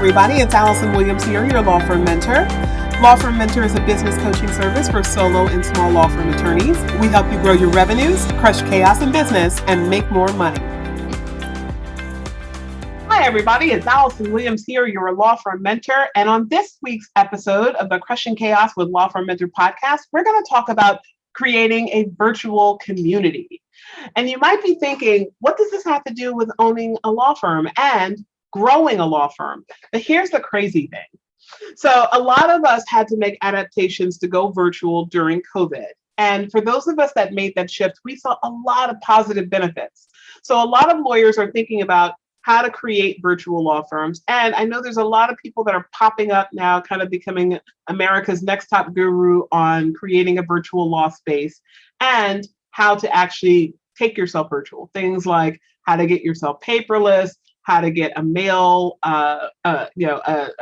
everybody. It's Allison Williams here, your law firm mentor. Law Firm Mentor is a business coaching service for solo and small law firm attorneys. We help you grow your revenues, crush chaos in business, and make more money. Hi, everybody. It's Allison Williams here, your law firm mentor. And on this week's episode of the Crushing Chaos with Law Firm Mentor podcast, we're going to talk about creating a virtual community. And you might be thinking, what does this have to do with owning a law firm and growing a law firm? But here's the crazy thing. So a lot of us had to make adaptations to go virtual during COVID. And for those of us that made that shift, we saw a lot of positive benefits. So a lot of lawyers are thinking about how to create virtual law firms. And I know there's a lot of people that are popping up now, kind of becoming America's next top guru on creating a virtual law space and how to actually take yourself virtual. Things like how to get yourself paperless, how to get a mail, a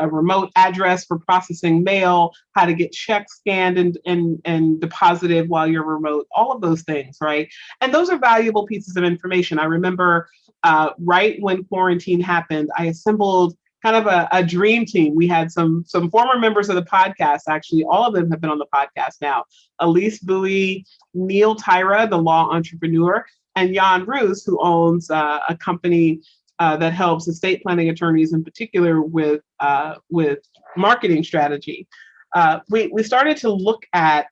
remote address for processing mail, how to get checks scanned and deposited while you're remote, all of those things, right? And those are valuable pieces of information. I remember right when quarantine happened, I assembled kind of a dream team. We had some former members of the podcast, actually, all of them have been on the podcast now. Elise Bowie, Neil Tyra, the law entrepreneur, and Jan Roos, who owns a company that helps estate planning attorneys in particular with marketing strategy. We started to look at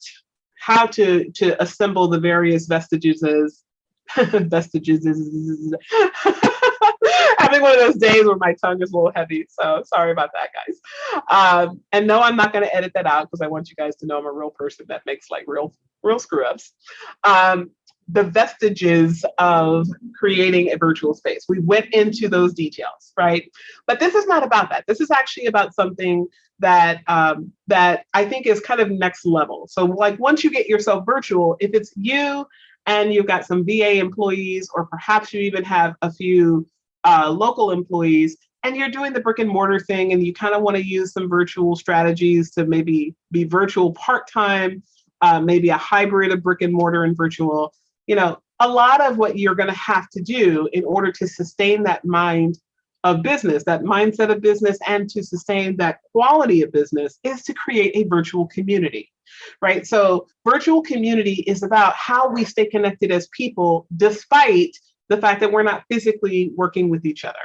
how to assemble the various vestiges. Having one of those days where my tongue is a little heavy, so sorry about that, guys. And no, I'm not going to edit that out because I want you guys to know I'm a real person that makes like real screw ups. The vestiges of creating a virtual space. We went into those details, right? But this is not about that. This is actually about something that that I think is kind of next level. So like once you get yourself virtual, if it's you and you've got some VA employees, or perhaps you even have a few local employees, and you're doing the brick and mortar thing and you kind of want to use some virtual strategies to maybe be virtual part-time, maybe a hybrid of brick and mortar and virtual. You know, a lot of what you're going to have to do in order to sustain that mind of business, that mindset of business, and to sustain that quality of business is to create a virtual community, right? So virtual community is about how we stay connected as people, despite the fact that we're not physically working with each other.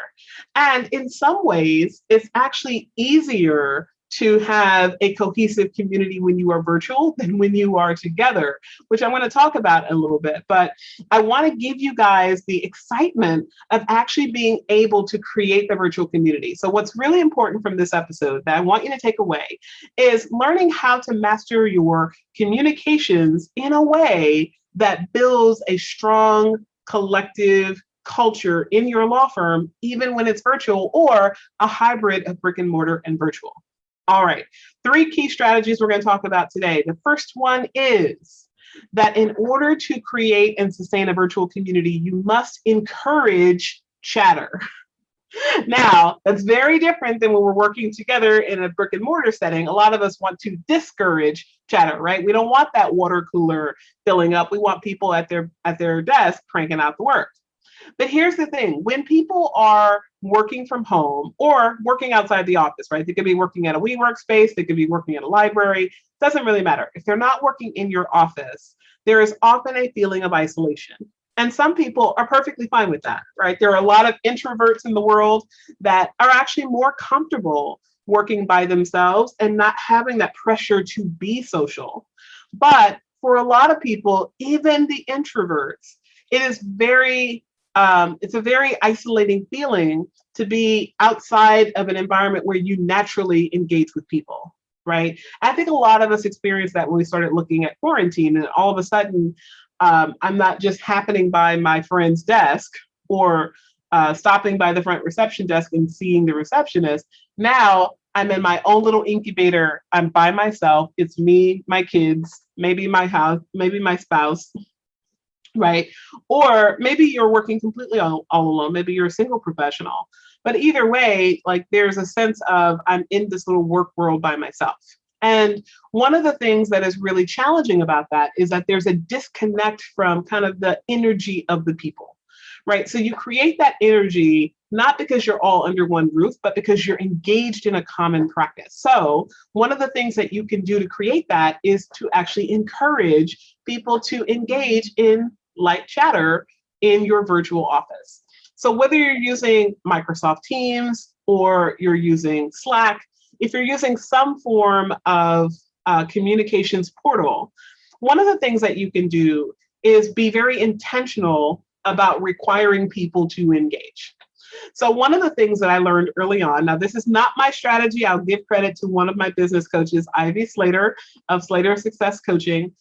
And in some ways, it's actually easier to have a cohesive community when you are virtual than when you are together, which I want to talk about a little bit. But I want to give you guys the excitement of actually being able to create the virtual community. So what's really important from this episode that I want you to take away is learning how to master your communications in a way that builds a strong collective culture in your law firm, even when it's virtual or a hybrid of brick and mortar and virtual. All right, 3 key strategies we're going to talk about today. The first one is that in order to create and sustain a virtual community, you must encourage chatter. Now, that's very different than when we're working together in a brick and mortar setting. A lot of us want to discourage chatter, right? We don't want that water cooler filling up. We want people at their desk cranking out the work. But here's the thing, when people are working from home or working outside the office, right? They could be working at a workspace, they could be working at a library, doesn't really matter. If they're not working in your office, there is often a feeling of isolation. And some people are perfectly fine with that, right? There are a lot of introverts in the world that are actually more comfortable working by themselves and not having that pressure to be social. But for a lot of people, even the introverts, it is it's a very isolating feeling to be outside of an environment where you naturally engage with people, right? I think a lot of us experienced that when we started looking at quarantine, and all of a sudden, I'm not just happening by my friend's desk or stopping by the front reception desk and seeing the receptionist. Now I'm in my own little incubator. I'm by myself. It's me, my kids, maybe my house, maybe my spouse. Right? Or maybe you're working completely all alone. Maybe you're a single professional. But either way, like there's a sense of I'm in this little work world by myself. And one of the things that is really challenging about that is that there's a disconnect from kind of the energy of the people, right? So you create that energy not because you're all under one roof, but because you're engaged in a common practice. So one of the things that you can do to create that is to actually encourage people to engage in light chatter in your virtual office. So whether you're using Microsoft Teams or you're using Slack, if you're using some form of communications portal, one of the things that you can do is be very intentional about requiring people to engage. So one of the things that I learned early on, now this is not my strategy, I'll give credit to one of my business coaches, Ivy Slater of Slater Success Coaching.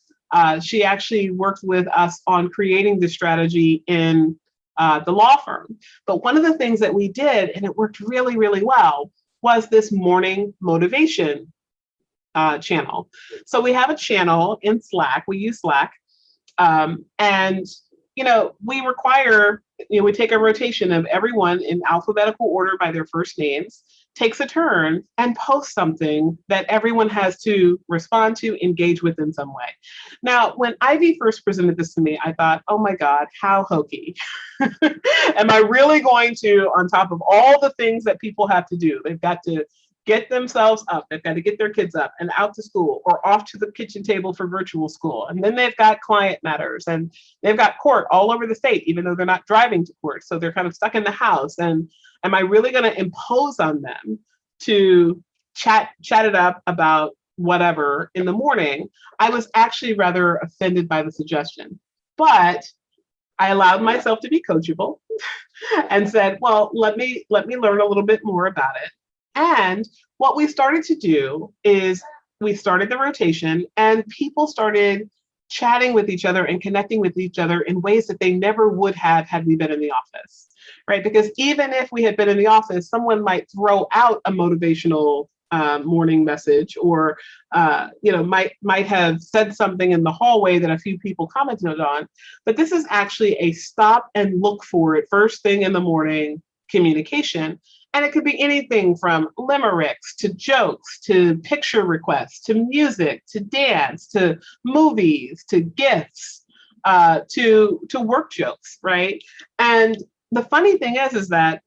She actually worked with us on creating this strategy in the law firm. But one of the things that we did, and it worked really, really well, was this morning motivation channel. So we have a channel in Slack, we use Slack, and we require, we take a rotation of everyone in alphabetical order by their first names, takes a turn and posts something that everyone has to respond to, engage with in some way. Now, when Ivy first presented this to me, I thought, oh my God, how hokey. Am I really going to, on top of all the things that people have to do, they've got to get themselves up, they've got to get their kids up and out to school or off to the kitchen table for virtual school. And then they've got client matters and they've got court all over the state, even though they're not driving to court. So they're kind of stuck in the house. And am I really going to impose on them to chat it up about whatever in the morning? I was actually rather offended by the suggestion, but I allowed myself to be coachable and said, well, let me learn a little bit more about it. And what we started to do is we started the rotation and people started chatting with each other and connecting with each other in ways that they never would have had we been in the office, right? Because even if we had been in the office, someone might throw out a motivational morning message or, might have said something in the hallway that a few people commented on. But this is actually a stop and look for it first thing in the morning communication. And it could be anything from limericks to jokes, to picture requests, to music, to dance, to movies, to gifts, to work jokes, right? And the funny thing is that,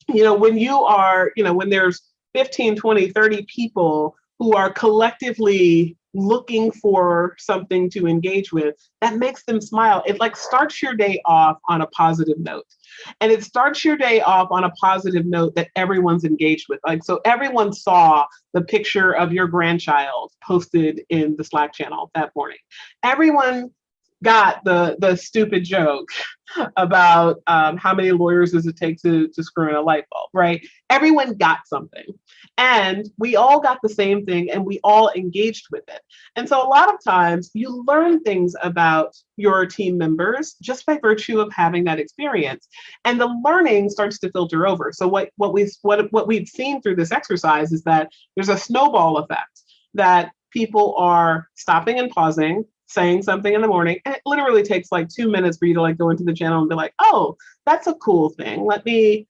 when you are, when there's 15, 20, 30 people who are collectively looking for something to engage with, that makes them smile. It like starts your day off on a positive note. And it starts your day off on a positive note that everyone's engaged with. Like, so everyone saw the picture of your grandchild posted in the Slack channel that morning. Everyone got the stupid joke about how many lawyers does it take to screw in a light bulb, right? Everyone got something. And we all got the same thing and we all engaged with it. And so a lot of times you learn things about your team members just by virtue of having that experience. And the learning starts to filter over. So what we've seen through this exercise is that there's a snowball effect, that people are stopping and pausing, saying something in the morning, and it literally takes like 2 minutes for you to like go into the channel and be like, oh, that's a cool thing. Let me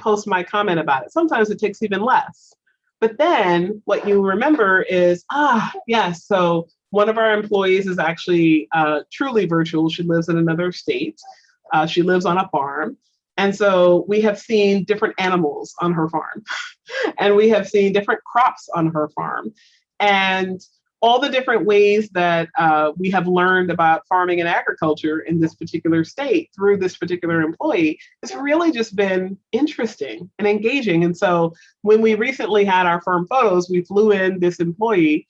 post my comment about it. Sometimes it takes even less. But then what you remember is, yes, so one of our employees is actually truly virtual. She lives in another state. She lives on a farm. And so we have seen different animals on her farm and we have seen different crops on her farm. And all the different ways that we have learned about farming and agriculture in this particular state through this particular employee has really just been interesting and engaging. And so when we recently had our firm photos, we flew in this employee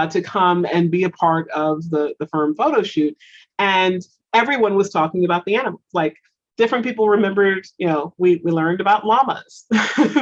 to come and be a part of the firm photo shoot. And everyone was talking about the animals. Like, different people remembered, we learned about llamas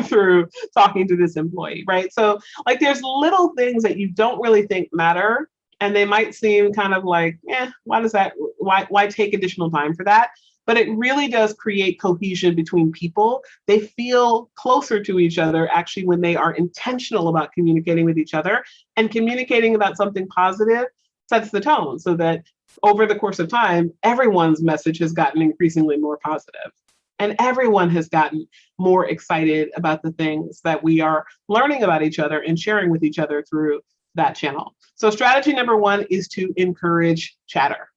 through talking to this employee, right? So like there's little things that you don't really think matter. And they might seem kind of like, why take additional time for that? But it really does create cohesion between people. They feel closer to each other actually when they are intentional about communicating with each other, and communicating about something positive sets the tone so that over the course of time, everyone's message has gotten increasingly more positive, and everyone has gotten more excited about the things that we are learning about each other and sharing with each other through that channel. So strategy number 1 is to encourage chatter.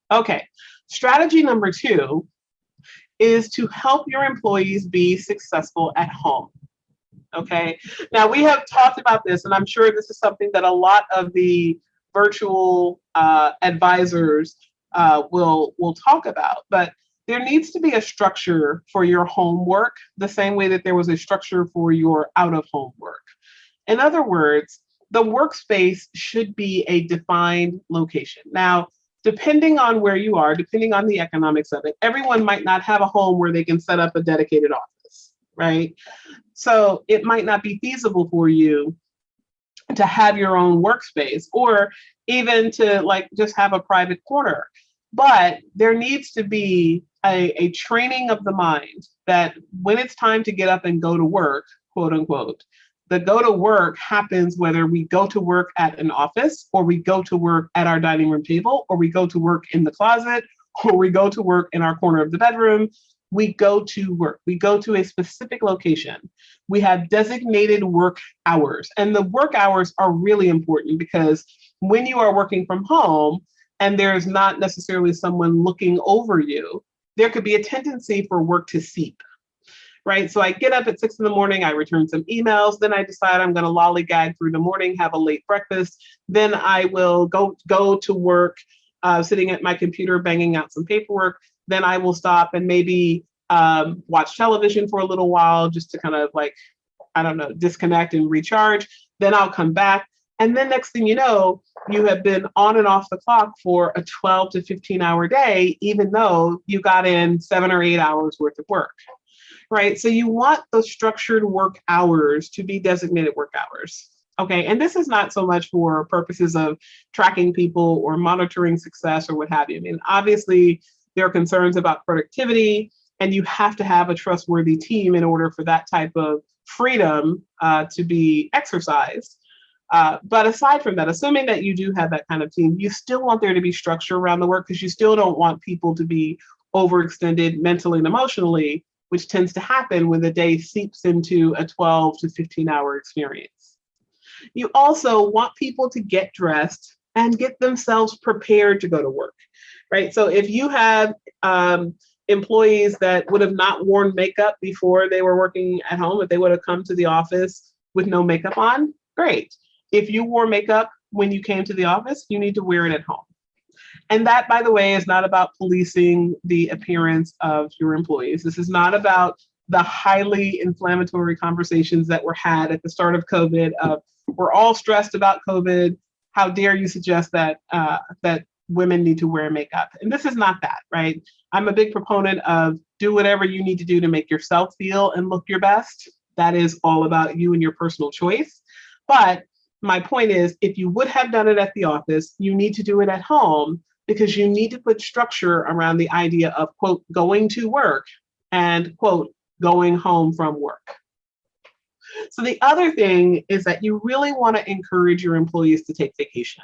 Okay, strategy number 2 is to help your employees be successful at home. Okay. Now we have talked about this, and I'm sure this is something that a lot of the virtual advisors will talk about. But there needs to be a structure for your homework, the same way that there was a structure for your out of home work. In other words, the workspace should be a defined location. Now, depending on where you are, depending on the economics of it, everyone might not have a home where they can set up a dedicated office, right? So it might not be feasible for you to have your own workspace or even to like just have a private corner. But there needs to be a training of the mind that when it's time to get up and go to work, quote unquote, the go to work happens whether we go to work at an office or we go to work at our dining room table or we go to work in the closet or we go to work in our corner of the bedroom. We go to work. We go to a specific location. We have designated work hours. And the work hours are really important because when you are working from home and there's not necessarily someone looking over you, there could be a tendency for work to seep, right? So I get up at 6 a.m, I return some emails, then I decide I'm going to lollygag through the morning, have a late breakfast, then I will go to work, sitting at my computer, banging out some paperwork. Then I will stop and maybe watch television for a little while just to kind of like, I don't know, disconnect and recharge. Then I'll come back. And then next thing you know, you have been on and off the clock for a 12 to 15 hour day, even though you got in 7 or 8 hours worth of work, right? So you want those structured work hours to be designated work hours. Okay, and this is not so much for purposes of tracking people or monitoring success or what have you. I mean, obviously, there are concerns about productivity, and you have to have a trustworthy team in order for that type of freedom to be exercised. But aside from that, assuming that you do have that kind of team, you still want there to be structure around the work because you still don't want people to be overextended mentally and emotionally, which tends to happen when the day seeps into a 12 to 15 hour experience. You also want people to get dressed and get themselves prepared to go to work, right? So if you have employees that would have not worn makeup before they were working at home, if they would have come to the office with no makeup on, great. If you wore makeup when you came to the office, you need to wear it at home. And that, by the way, is not about policing the appearance of your employees. This is not about the highly inflammatory conversations that were had at the start of COVID of we're all stressed about COVID. How dare you suggest that that women need to wear makeup? And this is not that, right? I'm a big proponent of do whatever you need to do to make yourself feel and look your best. That is all about you and your personal choice. But my point is, if you would have done it at the office, you need to do it at home because you need to put structure around the idea of, quote, going to work and, quote, going home from work. So the other thing is that you really want to encourage your employees to take vacation.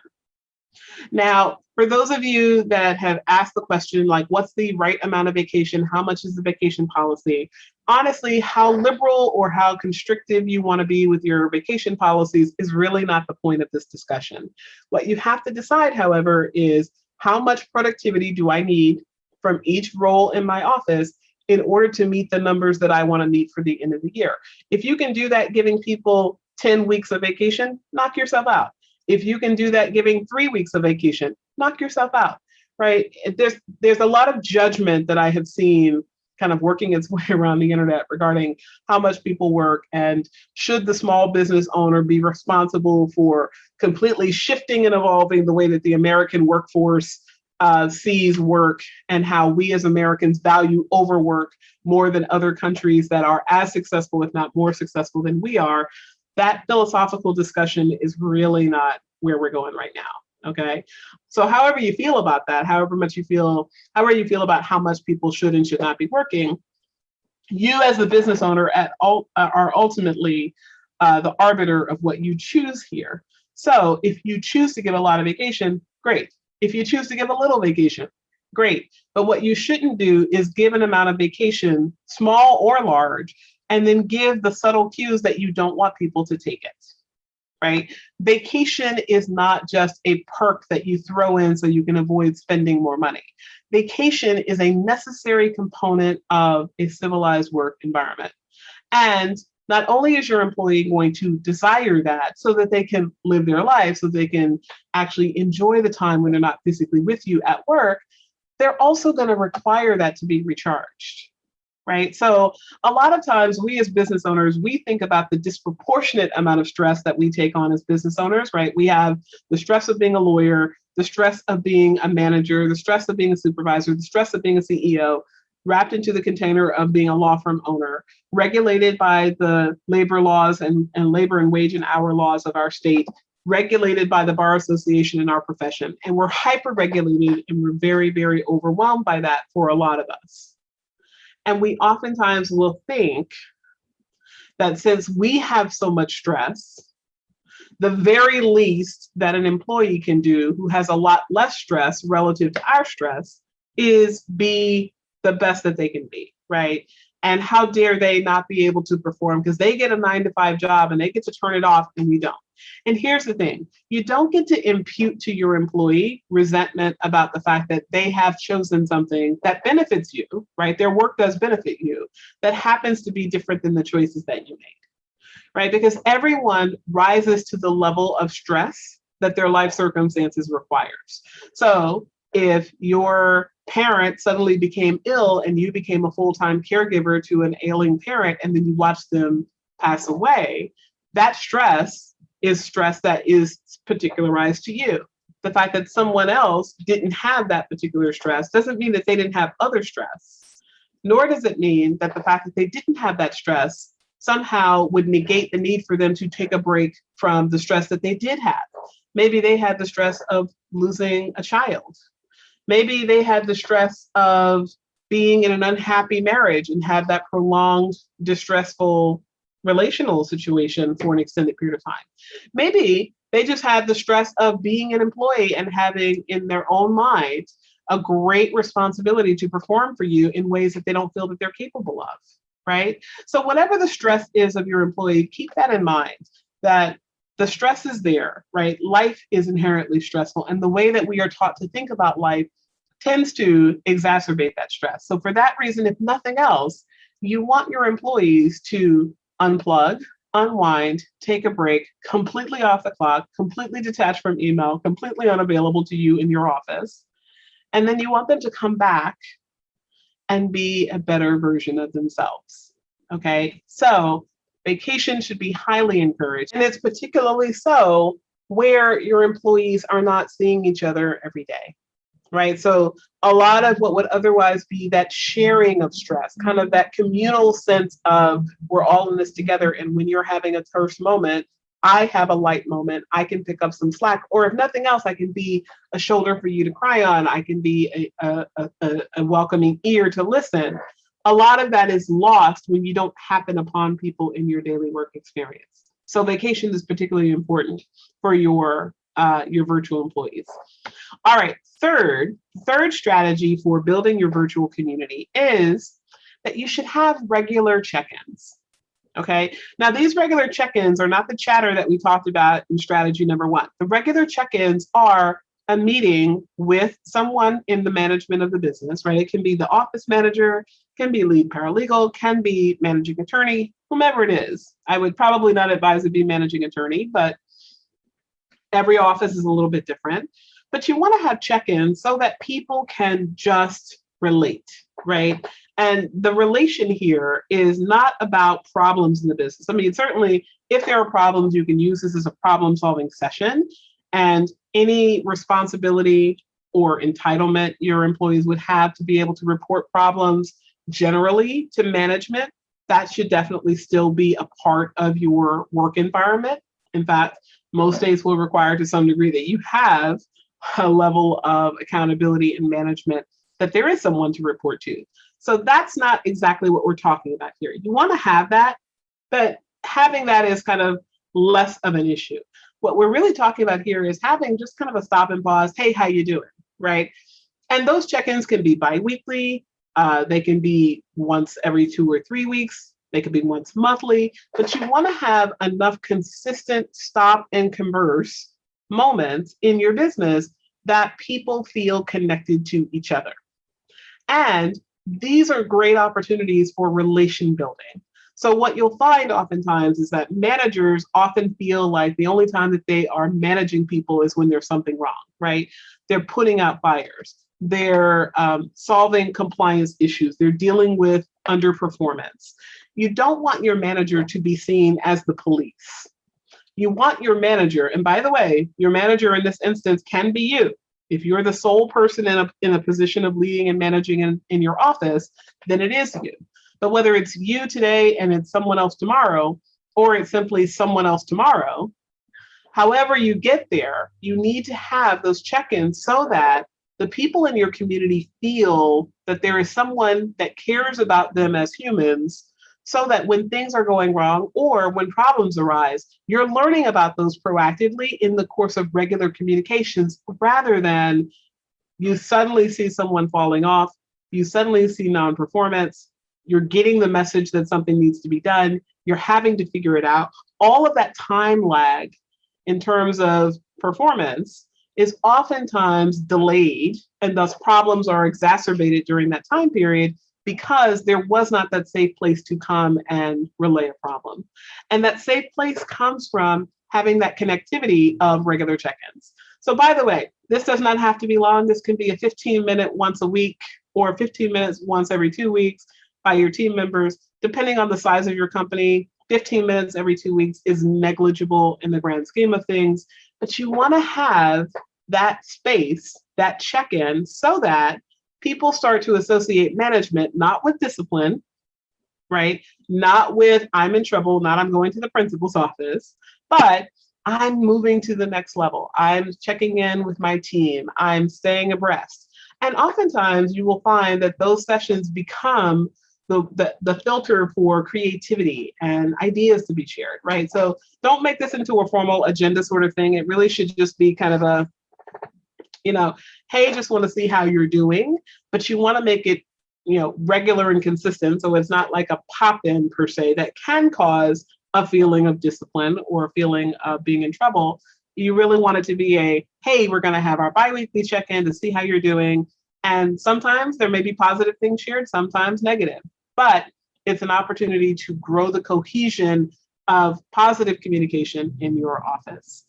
Now, for those of you that have asked the question, like, what's the right amount of vacation? How much is the vacation policy? Honestly, how liberal or how constrictive you want to be with your vacation policies is really not the point of this discussion. What you have to decide, however, is how much productivity do I need from each role in my office in order to meet the numbers that I want to meet for the end of the year. If you can do that giving people 10 weeks of vacation, knock yourself out. If you can do that giving 3 weeks of vacation, knock yourself out, right? There's a lot of judgment that I have seen kind of working its way around the internet regarding how much people work and should the small business owner be responsible for completely shifting and evolving the way that the American workforce sees work and how we as Americans value overwork more than other countries that are as successful, if not more successful than we are. That philosophical discussion is really not where we're going right now. Okay. So however you feel about that, however you feel about how much people should and should not be working, you as the business owner are ultimately the arbiter of what you choose here. So if you choose to give a lot of vacation, great. If you choose to give a little vacation, great. But what you shouldn't do is give an amount of vacation, small or large, and then give the subtle cues that you don't want people to take it, right? Vacation is not just a perk that you throw in so you can avoid spending more money. Vacation is a necessary component of a civilized work environment. And not only is your employee going to desire that so that they can live their life, so they can actually enjoy the time when they're not physically with you at work, they're also going to require that to be recharged. Right. So a lot of times we as business owners, we think about the disproportionate amount of stress that we take on as business owners, right? We have the stress of being a lawyer, the stress of being a manager, the stress of being a supervisor, the stress of being a CEO, wrapped into the container of being a law firm owner, regulated by the labor laws and labor and wage and hour laws of our state, regulated by the Bar Association in our profession. And we're hyper regulated and we're very, very overwhelmed by that for a lot of us. And we oftentimes will think that since we have so much stress, the very least that an employee can do who has a lot less stress relative to our stress is be the best that they can be, right? And how dare they not be able to perform because they get a 9 to 5 job and they get to turn it off and we don't. And here's the thing, you don't get to impute to your employee resentment about the fact that they have chosen something that benefits you, right? Their work does benefit you, that happens to be different than the choices that you made, right? Because everyone rises to the level of stress that their life circumstances requires. So if your parent suddenly became ill and you became a full-time caregiver to an ailing parent and then you watched them pass away, that stress is stress that is particularized to you. The fact that someone else didn't have that particular stress doesn't mean that they didn't have other stress, nor does it mean that the fact that they didn't have that stress somehow would negate the need for them to take a break from the stress that they did have. Maybe they had the stress of losing a child. Maybe they had the stress of being in an unhappy marriage and have that prolonged, distressful relational situation for an extended period of time. Maybe they just had the stress of being an employee and having in their own mind a great responsibility to perform for you in ways that they don't feel that they're capable of, right? So whatever the stress is of your employee, keep that in mind, that the stress is there, right? Life is inherently stressful. And the way that we are taught to think about life tends to exacerbate that stress. So for that reason, if nothing else, you want your employees to unplug, unwind, take a break, completely off the clock, completely detached from email, completely unavailable to you in your office. And then you want them to come back and be a better version of themselves. Okay, so vacation should be highly encouraged. And it's particularly so where your employees are not seeing each other every day, right? So a lot of what would otherwise be that sharing of stress, kind of that communal sense of we're all in this together. And when you're having a terse moment, I have a light moment, I can pick up some slack, or if nothing else, I can be a shoulder for you to cry on. I can be a welcoming ear to listen. A lot of that is lost when you don't happen upon people in your daily work experience. So vacation is particularly important for your virtual employees. All right, third strategy for building your virtual community is that you should have regular check-ins. Okay, now these regular check-ins are not the chatter that we talked about in strategy number 1. The regular check-ins are a meeting with someone in the management of the business, right? It can be the office manager, can be lead paralegal, can be managing attorney, whomever it is. I would probably not advise it be managing attorney, but every office is a little bit different. But you want to have check-ins so that people can just relate, right? And the relation here is not about problems in the business. I mean, certainly if there are problems, you can use this as a problem-solving session, and any responsibility or entitlement your employees would have to be able to report problems generally to management, that should definitely still be a part of your work environment. In fact, most states will require to some degree that you have a level of accountability and management, that there is someone to report to. So that's not exactly what we're talking about here. You want to have that, but having that is kind of less of an issue. What we're really talking about here is having just kind of a stop and pause. Hey, how you doing? Right? And those check-ins can be biweekly. They can be once every 2 or 3 weeks. They could be once monthly, but you want to have enough consistent stop and converse moments in your business that people feel connected to each other. And these are great opportunities for relation building. So what you'll find oftentimes is that managers often feel like the only time that they are managing people is when there's something wrong, right? They're putting out fires. They're solving compliance issues. They're dealing with underperformance. You don't want your manager to be seen as the police. You want your manager, and by the way, your manager in this instance can be you. If you're the sole person in a position of leading and managing in your office, then it is you. But whether it's you today and it's someone else tomorrow, or it's simply someone else tomorrow, however you get there, you need to have those check-ins so that the people in your community feel that there is someone that cares about them as humans, so that when things are going wrong or when problems arise, you're learning about those proactively in the course of regular communications, rather than you suddenly see someone falling off, you suddenly see non-performance, you're getting the message that something needs to be done, you're having to figure it out. All of that time lag in terms of performance is oftentimes delayed, and thus problems are exacerbated during that time period, because there was not that safe place to come and relay a problem. And that safe place comes from having that connectivity of regular check-ins. So by the way, this does not have to be long. This can be a 15-minute once a week or 15 minutes once every 2 weeks by your team members. Depending on the size of your company, 15 minutes every 2 weeks is negligible in the grand scheme of things. But you want to have that space, that check-in, so that people start to associate management not with discipline, right? Not with I'm in trouble, not I'm going to the principal's office, but I'm moving to the next level. I'm checking in with my team. I'm staying abreast. And oftentimes you will find that those sessions become the filter for creativity and ideas to be shared, right? So don't make this into a formal agenda sort of thing. It really should just be kind of a, hey, just want to see how you're doing, but you want to make it, regular and consistent. So it's not like a pop-in per se that can cause a feeling of discipline or a feeling of being in trouble. You really want it to be hey, we're going to have our biweekly check-in to see how you're doing. And sometimes there may be positive things shared, sometimes negative, but it's an opportunity to grow the cohesion of positive communication in your office.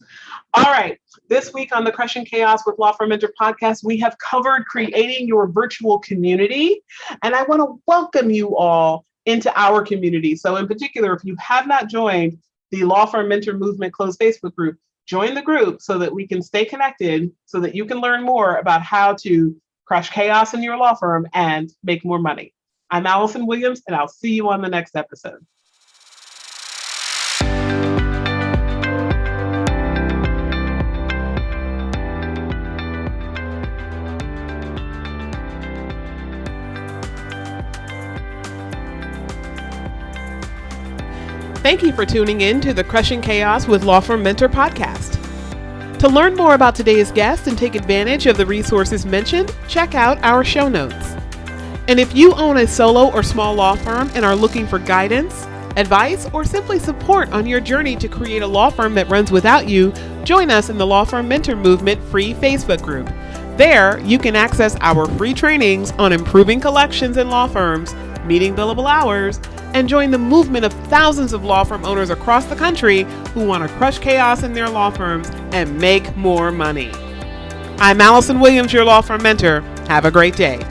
All right, this week on the Crushing Chaos with Law Firm Mentor podcast, we have covered creating your virtual community, and I want to welcome you all into our community. So in particular, if you have not joined the Law Firm Mentor Movement closed Facebook group, join the group so that we can stay connected, so that you can learn more about how to crush chaos in your law firm and make more money. I'm Allison Williams, and I'll see you on the next episode. Thank you for tuning in to the Crushing Chaos with Law Firm Mentor podcast. To learn more about today's guest and take advantage of the resources mentioned, check out our show notes. And if you own a solo or small law firm and are looking for guidance, advice, or simply support on your journey to create a law firm that runs without you, join us in the Law Firm Mentor Movement free Facebook group. There, you can access our free trainings on improving collections in law firms, meeting billable hours, and join the movement of thousands of law firm owners across the country who want to crush chaos in their law firms and make more money. I'm Allison Williams, your law firm mentor. Have a great day.